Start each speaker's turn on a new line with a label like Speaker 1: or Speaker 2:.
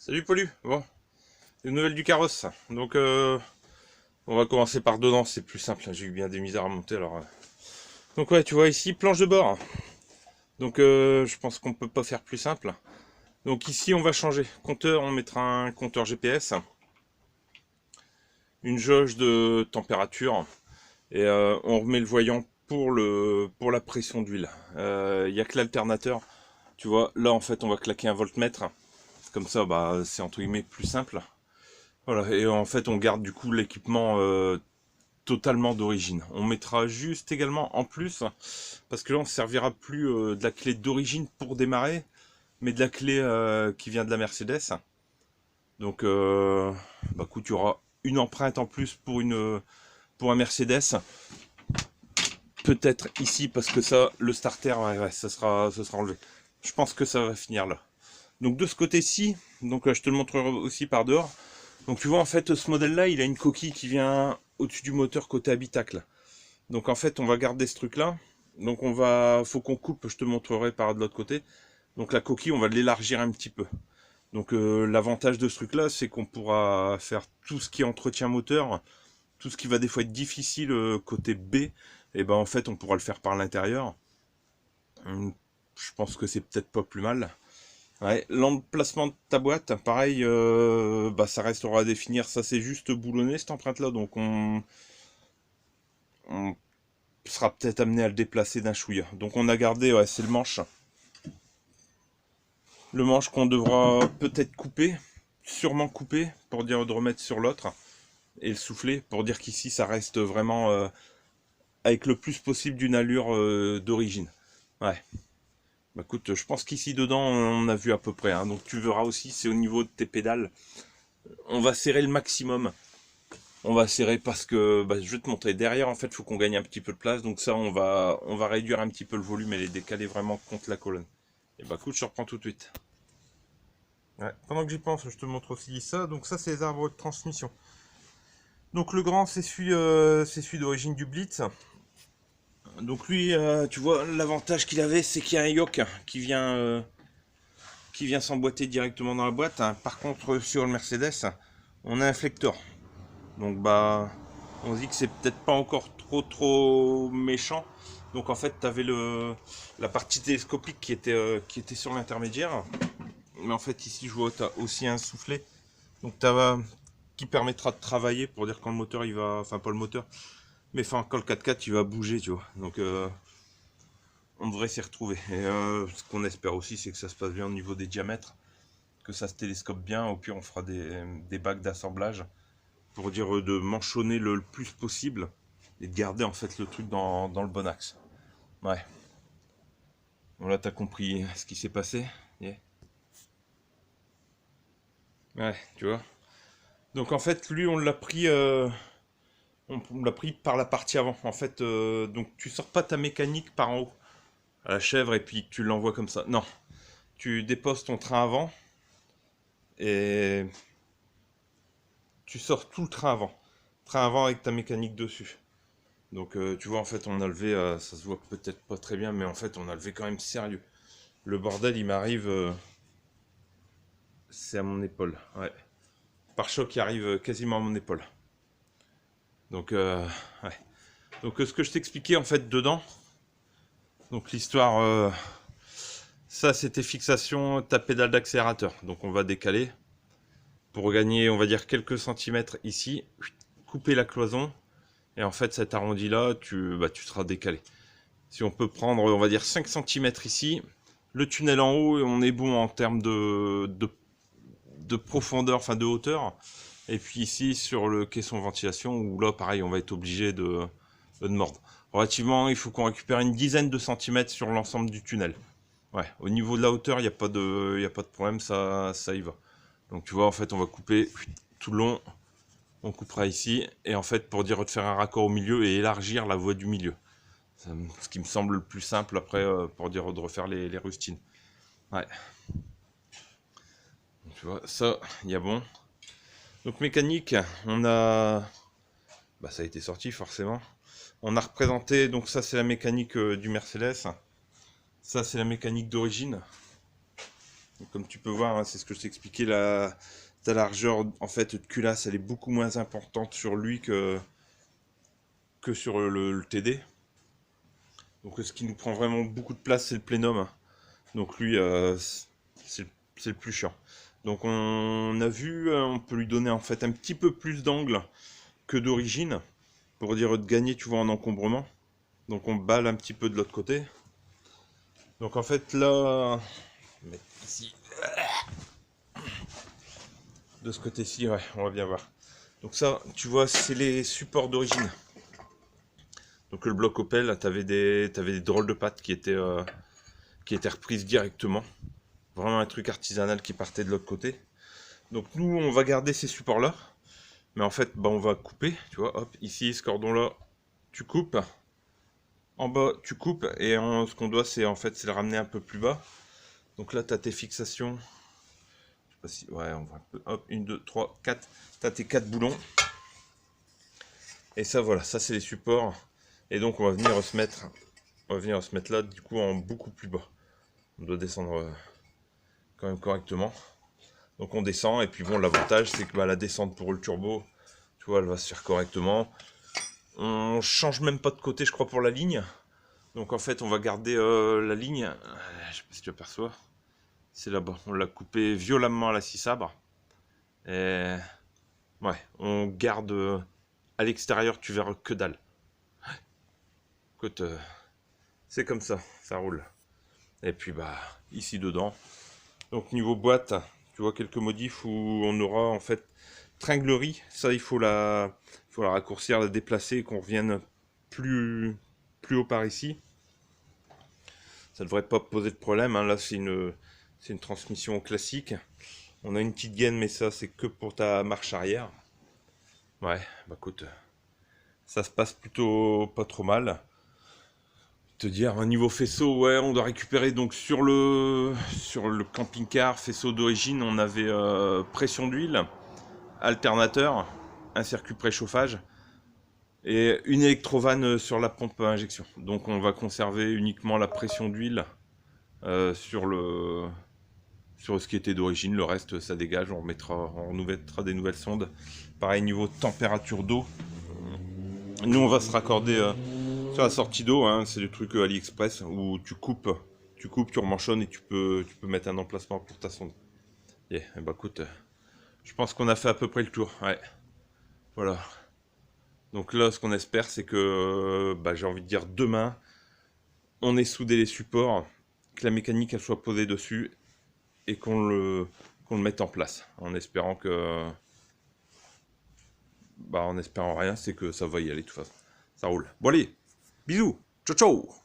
Speaker 1: Salut Polu, bon, des nouvelles du carrosse. Donc on va commencer par dedans, c'est plus simple, j'ai eu bien des misères à monter alors. Donc ouais, tu vois ici, planche de bord. Donc je pense qu'on peut pas faire plus simple. Donc ici on va changer. Compteur, on mettra un compteur GPS, une jauge de température et on remet le voyant pour la pression d'huile. Il n'y a que l'alternateur. Tu vois, là en fait on va claquer un voltmètre. Comme ça, bah c'est entre guillemets plus simple. Voilà, et en fait on garde du coup l'équipement totalement d'origine. On mettra juste également en plus, parce que là on ne servira plus de la clé d'origine pour démarrer, mais de la clé qui vient de la Mercedes. Donc bah écoute, tu auras une empreinte en plus pour un Mercedes. Peut-être ici parce que ça, le starter, ouais, ça sera enlevé. Je pense que ça va finir là. Donc de ce côté-ci, donc je te le montrerai aussi par dehors. Donc tu vois en fait ce modèle là il a une coquille qui vient au-dessus du moteur côté habitacle. Donc en fait on va garder ce truc là. Donc faut qu'on coupe, je te montrerai par de l'autre côté. Donc la coquille on va l'élargir un petit peu. Donc l'avantage de ce truc là c'est qu'on pourra faire tout ce qui est entretien moteur, tout ce qui va des fois être difficile côté B, et ben en fait on pourra le faire par l'intérieur. Je pense que c'est peut-être pas plus mal. Ouais, l'emplacement de ta boîte, pareil, bah ça restera à définir. Ça c'est juste boulonné cette empreinte là, donc on sera peut-être amené à le déplacer d'un chouïa. Donc on a gardé, ouais, c'est le manche. Le manche qu'on devra peut-être couper, sûrement couper, pour dire de remettre sur l'autre, et le souffler, pour dire qu'ici ça reste vraiment avec le plus possible d'une allure d'origine. Ouais. Bah écoute, je pense qu'ici dedans on a vu à peu près, hein. Donc tu verras aussi, c'est au niveau de tes pédales. On va serrer le maximum. On va serrer parce que bah, je vais te montrer derrière en fait il faut qu'on gagne un petit peu de place, donc ça on va réduire un petit peu le volume et les décaler vraiment contre la colonne. Et bah écoute, je reprends tout de suite. Ouais, pendant que j'y pense, je te montre aussi ça. Donc ça c'est les arbres de transmission. Donc le grand c'est celui d'origine du Blitz. Donc lui tu vois l'avantage qu'il avait c'est qu'il y a un yoke qui vient s'emboîter directement dans la boîte, hein. Par contre sur le Mercedes on a un flector. Donc bah on se dit que c'est peut-être pas encore trop méchant. Donc en fait tu avais la partie télescopique qui était sur l'intermédiaire. Mais en fait ici je vois tu as aussi un soufflet. Donc qui permettra de travailler pour dire quand le moteur il va. Enfin pas le moteur. Mais enfin quand le 4x4 il va bouger, tu vois. Donc on devrait s'y retrouver. Et ce qu'on espère aussi c'est que ça se passe bien au niveau des diamètres. Que ça se télescope bien. Au pire on fera des bacs d'assemblage. Pour dire de manchonner le plus possible et de garder en fait le truc dans le bon axe. Ouais. Bon là t'as compris ce qui s'est passé. Yeah. Ouais, tu vois. Donc en fait lui on l'a pris on l'a pris par la partie avant. En fait donc tu sors pas ta mécanique par en haut à la chèvre et puis tu l'envoies comme ça. Non. Tu déposes ton train avant et tu sors tout le train avant. Train avant avec ta mécanique dessus. Donc tu vois en fait on a levé, ça se voit peut-être pas très bien mais en fait on a levé quand même sérieux. Le bordel il m'arrive, c'est à mon épaule, ouais. Pare-choc qui arrive quasiment à mon épaule. Donc ouais. Donc ce que je t'expliquais en fait dedans, donc l'histoire, ça c'était fixation ta pédale d'accélérateur. Donc on va décaler pour gagner on va dire quelques centimètres ici, couper la cloison et en fait cet arrondi là tu seras décalé. Si on peut prendre on va dire 5 centimètres ici, le tunnel en haut et on est bon en termes de profondeur, enfin de hauteur. Et puis ici sur le caisson ventilation où là pareil on va être obligé de mordre. Relativement il faut qu'on récupère une dizaine de centimètres sur l'ensemble du tunnel. Ouais, au niveau de la hauteur il n'y a pas de problème, ça y va. Donc tu vois en fait on va couper tout le long, on coupera ici et en fait pour dire de faire un raccord au milieu et élargir la voie du milieu. Ce qui me semble le plus simple après pour dire de refaire les rustines. Ouais. Donc, tu vois ça il y a bon. Donc mécanique, on a, bah, ça a été sorti forcément. On a représenté, donc ça c'est la mécanique du Mercedes. Ça c'est la mécanique d'origine. Comme tu peux voir, hein, c'est ce que je t'ai expliqué, ta largeur en fait de culasse, elle est beaucoup moins importante sur lui que sur le TD. Donc ce qui nous prend vraiment beaucoup de place, c'est le plénum. Donc lui, c'est le plus chiant. Donc on a vu, on peut lui donner en fait un petit peu plus d'angle que d'origine, pour dire de gagner, tu vois, en encombrement. Donc on balle un petit peu de l'autre côté. Donc en fait là, ici, de ce côté-ci, ouais, on va bien voir. Donc ça, tu vois, c'est les supports d'origine. Donc le bloc Opel, t'avais des drôles de pattes qui étaient reprises directement. Vraiment un truc artisanal qui partait de l'autre côté. Donc nous, on va garder ces supports-là. Mais en fait, bah, on va couper, tu vois, hop, ici, ce cordon-là, tu coupes. En bas, tu coupes. Et ce qu'on doit, c'est en fait, c'est le ramener un peu plus bas. Donc là, tu as tes fixations. Je sais pas si... Ouais, on voit un peu. Hop, 1, 2, 3, 4. Tu as tes 4 boulons. Et ça, voilà, ça, c'est les supports. Et donc, on va venir se mettre là, du coup, en beaucoup plus bas. On doit descendre quand même correctement. Donc, on descend. Et puis, bon, l'avantage, c'est que bah, la descente pour le turbo, tu vois, elle va se faire correctement. On change même pas de côté, je crois, pour la ligne. Donc, en fait, on va garder la ligne. Je sais pas si tu aperçois. C'est là-bas. On l'a coupé violemment à la scie sabre. Et ouais, on garde à l'extérieur, tu verras que dalle. Écoute, c'est comme ça roule. Et puis bah, ici dedans. Donc niveau boîte, tu vois quelques modifs où on aura en fait tringlerie. Ça, il faut la raccourcir, la déplacer et qu'on revienne plus haut par ici. Ça devrait pas poser de problème, hein. Là, c'est une transmission classique. On a une petite gaine, mais ça, c'est que pour ta marche arrière. Ouais, bah écoute, ça se passe plutôt pas trop mal. Te dire, un niveau faisceau, ouais, on doit récupérer donc sur le camping-car faisceau d'origine, on avait pression d'huile, alternateur, un circuit préchauffage et une électrovanne sur la pompe à injection. Donc on va conserver uniquement la pression d'huile sur ce qui était d'origine. Le reste, ça dégage, on nous mettra des nouvelles sondes. Pareil, niveau température d'eau, nous on va se raccorder sur la sortie d'eau, hein, c'est le truc AliExpress où tu coupes, tu remanchonnes et tu peux mettre un emplacement pour ta sonde. Et bah écoute, je pense qu'on a fait à peu près le tour. Ouais, voilà. Donc là, ce qu'on espère, c'est que, bah, j'ai envie de dire demain, on ait soudé les supports, que la mécanique elle soit posée dessus et qu'on le mette en place. En espérant que, bah, en espérant rien, c'est que ça va y aller de toute façon. Ça roule. Bon allez, bisous, ciao ciao.